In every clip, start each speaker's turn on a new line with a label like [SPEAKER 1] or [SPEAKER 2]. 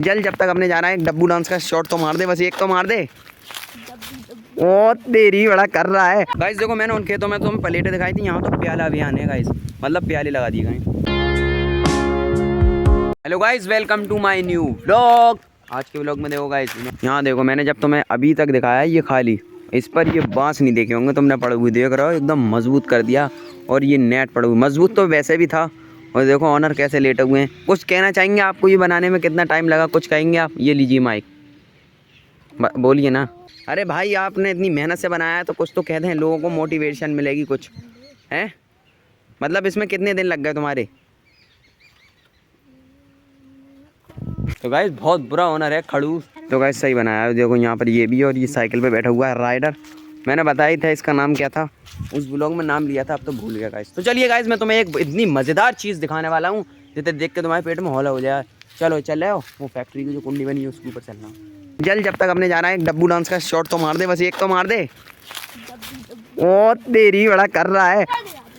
[SPEAKER 1] जल जब तक अपने जाना है डब्बू डांस का शॉट तो मार दे, बस एक तो मार दे। ओ तेरी बड़ा कर रहा है। गाइस देखो मैंने उन खेतों में तुम्हें प्लेटें दिखाई थी, यहाँ तो प्याला अभियान है गाइस, मतलब प्याले लगा दिए गए। Hello guys, welcome to my new vlog. आज के व्लॉग में देखो गाइस, यहाँ देखो मैंने जब तुम्हें अभी तक दिखाया ये खाली, इस पर ये बांस नहीं देखे होंगे तुमने, पड़े हुए देख रहे हो एकदम मजबूत कर दिया। और ये नेट पड़े हुए, मजबूत तो वैसे भी था। और देखो ऑनर कैसे लेटे हुए हैं। कुछ कहना चाहेंगे आपको ये बनाने में कितना टाइम लगा, कुछ कहेंगे आप? ये लीजिए माइक, बोलिए ना। अरे भाई आपने इतनी मेहनत से बनाया है तो कुछ तो कह दें, लोगों को मोटिवेशन मिलेगी कुछ, हैं? मतलब इसमें कितने दिन लग गए तुम्हारे? तो गाइस बहुत बुरा ओनर है खड़ूस। तो गाइस सही बनाया है, देखो यहाँ पर ये भी, और ये साइकिल पे बैठा हुआ है राइडर। मैंने बताया था इसका नाम क्या था, उस ब्लॉग में नाम लिया था, अब तो भूल गया गाइस। तो चलिए गाइस मैं तुम्हें एक इतनी मज़ेदार चीज़ दिखाने वाला हूँ जिसे देख के तुम्हारे पेट में हौला हो जाए। चलो चल रहे हो, वो फैक्ट्री की जो कुंडी बनी है उसके ऊपर चलना। जल जब तक अपने जाना है डब्बू डांस का शॉट तो मार दे, बस एक तो मार दे। ओ तेरी बड़ा कर रहा है,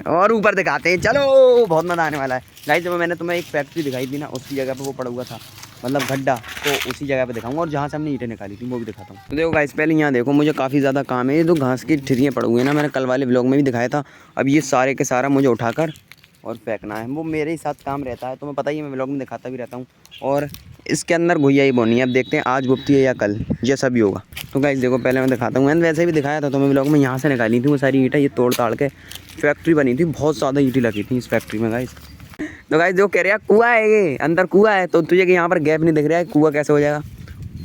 [SPEAKER 1] और ऊपर दिखाते हैं। चलो बहुत मज़ा आने वाला है गाइस। जब मैंने तुम्हें एक फैक्ट्री दिखाई थी ना, उसकी जगह पे वो पड़ा हुआ था, मतलब गड्ढा, तो उसी जगह पे दिखाऊंगा, और जहाँ से हमने ईंटें निकाली थी वो भी दिखाता हूँ। तो देखो गाइस पहले यहाँ देखो, मुझे काफ़ी ज़्यादा काम है। ये जो घास की ठिरियाँ पड़ी हुई है ना, मैंने कल वाले व्लॉग में भी दिखाया था। अब ये सारे के सारा मुझे उठाकर और फेंकना है, वो मेरे ही साथ काम रहता है, तुम्हें पता ही है, मैं व्लॉग में दिखाता भी रहता हूँ। और इसके अंदर घुइया ही बोनी है, अब देखते हैं आज बुपती है या कल, जैसा भी होगा। तो गाइस देखो पहले मैं दिखाता हूँ, मैंने वैसे भी दिखाया था तुम्हें व्लॉग में, यहाँ से निकाली थी वो सारी ईंटें, ये तोड़ ताड़ के फैक्ट्री बनी थी, बहुत ज़्यादा ईंटें लगी थी इस फैक्ट्री में गाइस। तो गाइस जो कह रहे हैं कुआं है, ये अंदर कुआं है, तो तुझे कि यहाँ पर गैप नहीं दिख रहा है, कुआं कैसे हो जाएगा?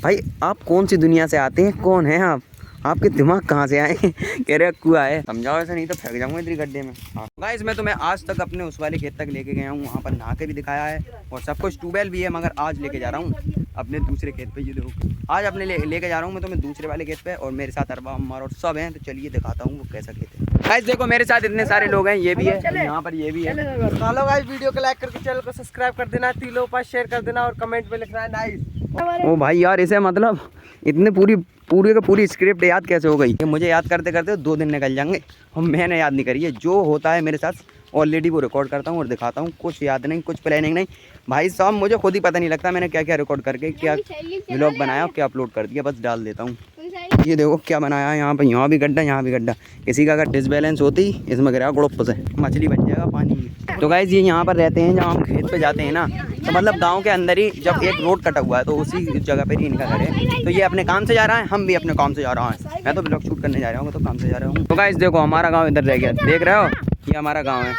[SPEAKER 1] भाई आप कौन सी दुनिया से आते हैं, कौन है आप, आपके दिमाग कहाँ से आए? कह रहे कुआं है, समझाओ ऐसा, नहीं तो फेंक जाऊंगा इधर गड्ढे में। हाँ गाइस मैं तुम्हें आज तक अपने उस वाले खेत तक लेके गया हूँ, वहाँ पर नहा के भी दिखाया है, और सब कुछ ट्यूबवेल भी है, मगर आज लेके जा रहा हूँ अपने दूसरे खेत पे। ये देखो आज अपने लेके जा रहा हूँ मैं तुम्हें दूसरे वाले खेत पे, और मेरे साथ अरबा अम्मार और सब हैं। तो चलिए दिखाता हूँ वो कैसा खेत है। गाइस देखो मेरे साथ इतने सारे लोग हैं, ये भी है, यहाँ पर ये भी है।
[SPEAKER 2] चलो गाइस वीडियो को लाइक करके चैनल को सब्सक्राइब कर देना, तीनों पर शेयर कर देना, और कमेंट में लिखना है नाइस।
[SPEAKER 1] ओ भाई यार इसे मतलब इतने पूरी स्क्रिप्ट याद कैसे हो गई? मुझे याद करते करते 2 दिन निकल जाएंगे, और मैंने याद नहीं करी है। जो होता है मेरे साथ ऑलरेडी वो रिकॉर्ड करता हूँ और दिखाता हूँ, कुछ याद नहीं, कुछ प्लानिंग नहीं भाई साहब, मुझे खुद ही पता नहीं लगता मैंने क्या क्या रिकॉर्ड करके क्या व्लॉग बनाया, क्या अपलोड कर दिया, बस डाल देता हूँ। ये देखो क्या बनाया है यहाँ पे, यहाँ भी गड्ढा, यहाँ भी गड्ढा। किसी का अगर डिसबैलेंस होती इसमें गिरा ग्रुप से मछली बन जाएगा पानी में। तो गाइस ये यहाँ पर रहते हैं, जब हम खेत पे जाते हैं ना, तो मतलब गांव के अंदर ही जब एक रोड कटा हुआ है तो उसी जगह पर ही इनका घर है। तो ये अपने काम से जा रहा है, हम भी अपने काम से जा रहा है। मैं तो ब्लॉग शूट करने जा रहा हूँ, तो काम से जा रहा हूँ। तो गाइस देखो हमारा गाँव इधर रह गया, देख रहे हो, ये हमारा गाँव है।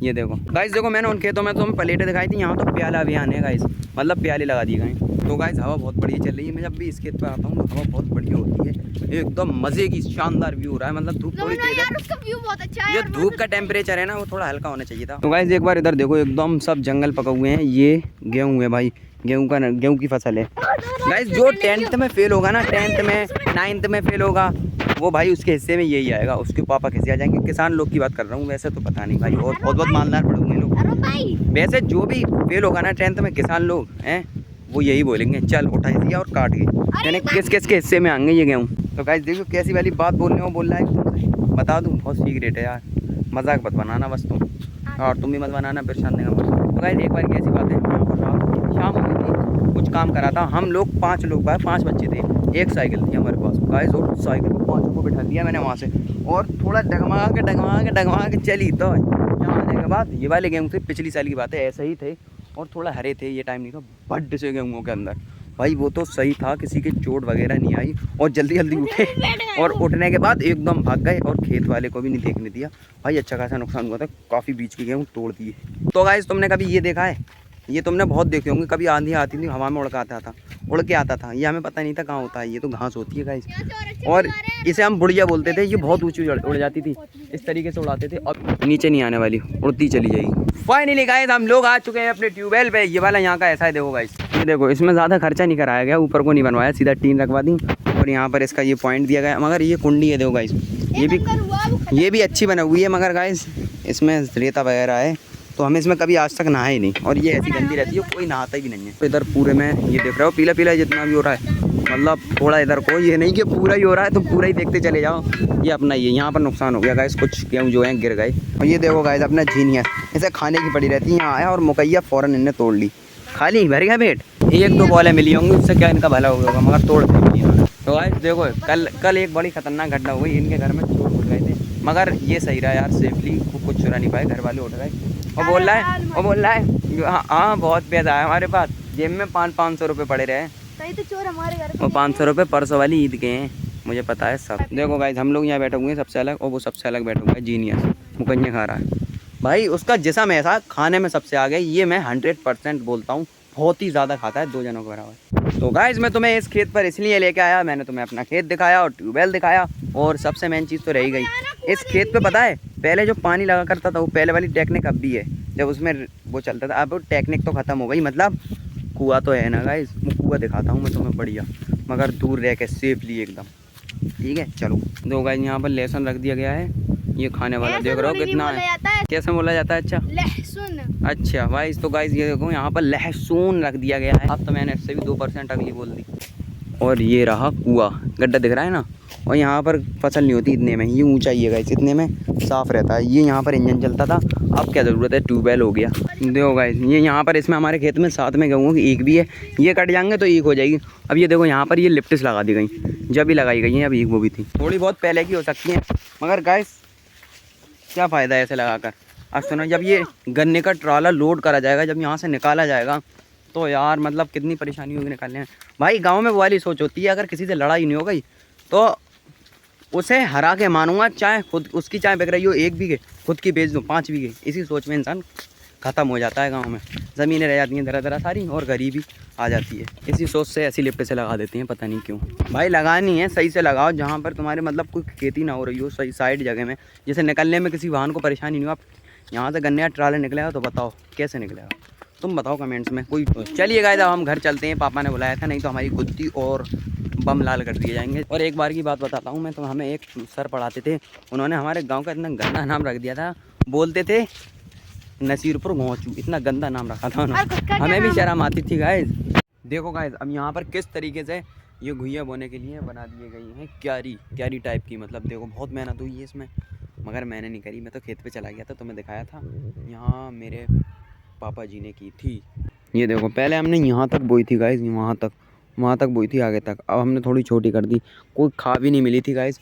[SPEAKER 1] ये देखो गाइस, देखो मैंने उन खेतों में तुम्हें प्लेटें दिखाई थी, यहाँ तो प्याला अभियान है गाइस, मतलब प्याले लगा दिए गए। तो गाइस हवा बहुत बढ़िया चल रही है, मैं जब भी इस खेत पर आता हूँ तो हवा बहुत बढ़िया होती है, एकदम मजे की शानदार व्यू हो रहा है। मतलब धूप थोड़ी तेज है, जो धूप का टेम्परेचर है ना वो थोड़ा हल्का होना चाहिए था। तो गाइस एक बार इधर देखो, एकदम सब जंगल पका हुए हैं, ये गेहूँ है भाई, गेहूँ की फसल है गाइस। जो 10th में फेल होगा ना, 10th में 9th में फेल होगा, वो भाई उसके हिस्से में यही आएगा, उसके पापा कैसे आ जाएंगे। किसान लोग की बात कर रहा हूँ, वैसे तो पता नहीं भाई, और बहुत मालदार पड़े हुए लोग। वैसे जो भी फेल होगा ना 10th में किसान लोग हैं, वो यही बोलेंगे चल उठा दिया और काट गए, यानी किस किस के हिस्से में आएंगे ये गेहूँ। तो गाइस देखो कैसी वाली बात बोलने को बोल रहा है, बता दूँ बहुत सीक्रेट है यार, मजाक मत बनाना बस तुम, और तुम भी मत बनाना, परेशान देगा बस। तो गाइस एक बार की ऐसी बात है, शाम हो गई थी, कुछ काम करा था, हम लोग 5 लोग, 5 बच्चे थे, एक साइकिल थी हमारे पास गाइस, और साइकिल को 5 को बिठा दिया मैंने वहाँ से, और थोड़ा डगमगा के चली। तो यहाँ आने के बाद ये वाले गेहूँ थे, पिछली साल की बात है, ऐसे ही थे, और थोड़ा हरे थे, ये टाइम नहीं था, बड्ड से गेहूँ के अंदर भाई, वो तो सही था, किसी की चोट वगैरह नहीं आई, और जल्दी उठे, और उठने के बाद एकदम भाग गए, और खेत वाले को भी नहीं देखने दिया भाई। अच्छा खासा नुकसान हुआ था, काफ़ी बीच के गेहूँ तोड़ दिए। तो गाइस तुमने कभी ये देखा है, ये तुमने बहुत देखे होंगे, कभी आंधी आती थी हवा में उड़ के आता था, ये हमें पता नहीं था कहाँ होता है, ये तो घास होती है गाइस, और इसे हम बुढ़िया बोलते थे। ये बहुत ऊंची उड़ जाती थी, इस तरीके से उड़ाते थे, अब नीचे नहीं आने वाली, उड़ती चली जाएगी। फाइनली गाइस हम लोग आ चुके हैं अपने ट्यूबवेल पे। ये वाला यहाँ का ऐसा है, देखो गाइस, ये देखो इसमें ज़्यादा खर्चा नहीं कराया गया, ऊपर को नहीं बनवाया, सीधा टीन रखवा दी, और यहाँ पर इसका ये पॉइंट दिया गया। मगर ये कुंडी है देखो गाइस, ये भी अच्छी बना हुई है, मगर गाइस इसमें रेता वगैरह है, तो हमें इसमें कभी आज तक नहा ही नहीं, और ये ऐसी गंदी रहती है, कोई नहाता ही नहीं है। तो इधर पूरे में ये देख रहे हो पीला पीला जितना भी हो रहा है, मतलब थोड़ा इधर को, ये नहीं कि पूरा ही हो रहा है तो पूरा ही देखते चले जाओ। ये अपना ये यहाँ पर नुकसान हो गया गाइस, कुछ गेहूँ जो हैं गिर गए। और ये देखो गाइस अपना जीनियस, इसे खाने की पड़ी रहती है, यहाँ आया और मुकैया फ़ौरन इन्हें तोड़ ली, खाली भर गया पेट। एक दो बॉलें मिली होंगी, उससे क्या इनका भला होगा, मगर तोड़ दी इन्होंने। तो गाइस देखो कल एक बड़ी खतरनाक घटना हुई, इनके घर में चोर घुस गए थे, मगर ये सही रहा यार, सेफली कुछ चुरा नहीं पाए, घर वाले उठ गए। और बोल रहा है हाँ बहुत पैसा है हमारे पास, जेब में 500 रुपये पड़े रहे।
[SPEAKER 3] तो चोर हमारे घर
[SPEAKER 1] और 500 रुपये परसों वाली ईद के हैं, मुझे पता है सब। देखो गाइस हम लोग यहाँ बैठे हुए हैं सबसे अलग, और वो सबसे अलग बैठे हुए हैं जीनियस, मुकन्ने खा रहा है भाई, उसका जिस्म ऐसा खाने में सबसे आगे, ये मैं 100% बोलता हूँ, बहुत ही ज़्यादा खाता है, 2 जनों के बराबर। तो गाइस मैं तुम्हें इस खेत पर इसलिए लेके आया, मैंने तुम्हें अपना खेत दिखाया और ट्यूबवेल दिखाया, और सबसे मेन चीज़ तो रही गई इस खेत पे, पता है पहले जो पानी लगा करता था वो पहले वाली टेक्निक अब भी है, जब उसमें वो चलता था, अब वो टेक्निक तो ख़त्म हो गई, मतलब कुआँ तो है ना गाइस, वो कुआँ दिखाता हूँ मैं तुम्हें बढ़िया, मगर दूर रह के सेफली एकदम, ठीक है। चलो दो गाइस यहाँ पर लहसुन रख दिया गया है, ये खाने वाला देख रहे हो कितना है, कैसे बोला जाता है, अच्छा
[SPEAKER 3] लहसुन।
[SPEAKER 1] अच्छा भाई, तो गाइस ये देखो यहाँ पर लहसुन रख दिया गया है, अब तो मैंने इससे भी 2% अगली बोल दी। और ये रहा कुआं, गड्ढा दिख रहा है ना, और यहाँ पर फसल नहीं होती इतने में, ये ऊंचाई है गाइस, इतने में साफ़ रहता है, ये यहाँ पर इंजन चलता था, अब क्या ज़रूरत है, ट्यूबवेल हो गया। देखो गाइस ये यहाँ पर इसमें हमारे खेत में साथ में गेहूँ की ईख भी है, ये कट जाएंगे तो ईख हो जाएगी। अब ये देखो यहाँ पर ये लिप्टिस लगा दी गई, जब भी लगाई गई हैं, अब ईख वो भी थी, थोड़ी बहुत पहले की हो सकती है, मगर गाइस क्या फ़ायदा है ऐसे लगाकर। अब सुनो, जब ये गन्ने का ट्राला लोड करा जाएगा, जब यहाँ से निकाला जाएगा, तो यार मतलब कितनी परेशानी होगी निकालने में। भाई गांव में वो वाली सोच होती है, अगर किसी से लड़ाई नहीं हो गई तो उसे हरा के मानूंगा, चाहे खुद उसकी चाहे बिक रही हो 1 बीघे, खुद की बेच दूँ 5 बीघे, इसी सोच में इंसान ख़त्म हो जाता है। गांव में ज़मीनें रह जाती हैं धरा धरा सारी, और गरीबी आ जाती है, इसी सोच से ऐसी लिपटे से लगा देते हैं, पता नहीं क्यों। भाई लगानी है सही से लगाओ, जहाँ पर तुम्हारे मतलब कोई खेती ना हो रही हो, सही साइड जगह में, जैसे निकलने में किसी वाहन को परेशानी नहीं हो। आप यहाँ से गन्ने का ट्राला निकलेगा तो बताओ कैसे निकलेगा, तुम बताओ कमेंट्स में कोई। चलिए गाइस अब हम घर चलते हैं, पापा ने बुलाया था, नहीं तो हमारी गुत्ती और बम लाल कर दिए जाएंगे। और एक बार की बात बताता हूँ मैं, तो हमें एक सर पढ़ाते थे, उन्होंने हमारे गांव का इतना गंदा नाम रख दिया था, बोलते थे नसीरपुर घोंचू, इतना गंदा नाम रखा था उन्होंने, हमें भी शर्म आती थी गाइस। देखो गाइस अब यहाँ पर किस तरीके से ये घुइयाँ बोने के लिए बना दिए गई हैं, क्यारी टाइप की, मतलब देखो बहुत मेहनत हुई है इसमें, मगर मैंने नहीं करी, मैं तो खेत पे चला गया था, तुम्हें दिखाया था, यहाँ मेरे पापा जी ने की थी। ये देखो पहले हमने यहाँ तक बोई थी गाइस, वहाँ तक बोई थी आगे तक, अब हमने थोड़ी छोटी कर दी, कोई खा भी नहीं मिली थी गाइस,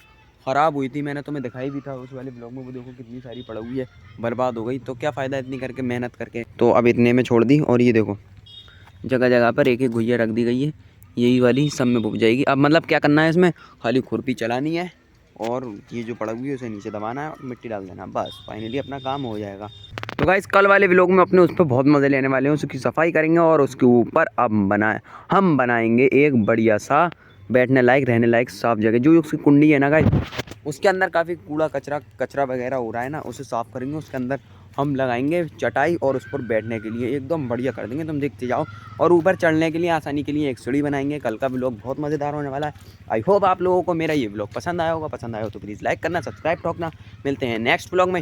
[SPEAKER 1] ख़राब हुई थी, मैंने तुम्हें दिखाई भी था उस वाले ब्लॉग में, वो देखो कितनी सारी पड़ी हुई है, बर्बाद हो गई, तो क्या फ़ायदा इतनी करके मेहनत करके, तो अब इतने में छोड़ दी। और ये देखो जगह जगह पर एक एक घुइयाँ रख दी गई है, यही वाली सब में बुक जाएगी। अब मतलब क्या करना है इसमें, खाली खुरपी चलानी है, और ये जो पड़ा हुई है उसे नीचे दबाना है और मिट्टी डाल देना, बस फाइनली अपना काम हो जाएगा। तो गाइस कल वाले व्लॉग में अपने उस पर बहुत मज़े लेने वाले हैं, उसकी सफाई करेंगे, और उसके ऊपर अब हम बनाएंगे एक बढ़िया सा बैठने लायक रहने लायक साफ जगह। जो उसकी कुंडी है ना गाइस, उसके अंदर काफ़ी कूड़ा कचरा वगैरह हो रहा है ना, उसे साफ़ करेंगे, उसके अंदर हम लगाएंगे चटाई, और उस पर बैठने के लिए एकदम बढ़िया कर देंगे, तुम देखते जाओ। और ऊपर चढ़ने के लिए आसानी के लिए एक सीढ़ी बनाएंगे। कल का व्लॉग बहुत मज़ेदार होने वाला है। आई होप आप लोगों को मेरा ये व्लॉग पसंद आया होगा, पसंद आया हो तो प्लीज़ लाइक करना, सब्सक्राइब ठोकना। मिलते हैं नेक्स्ट व्लॉग में।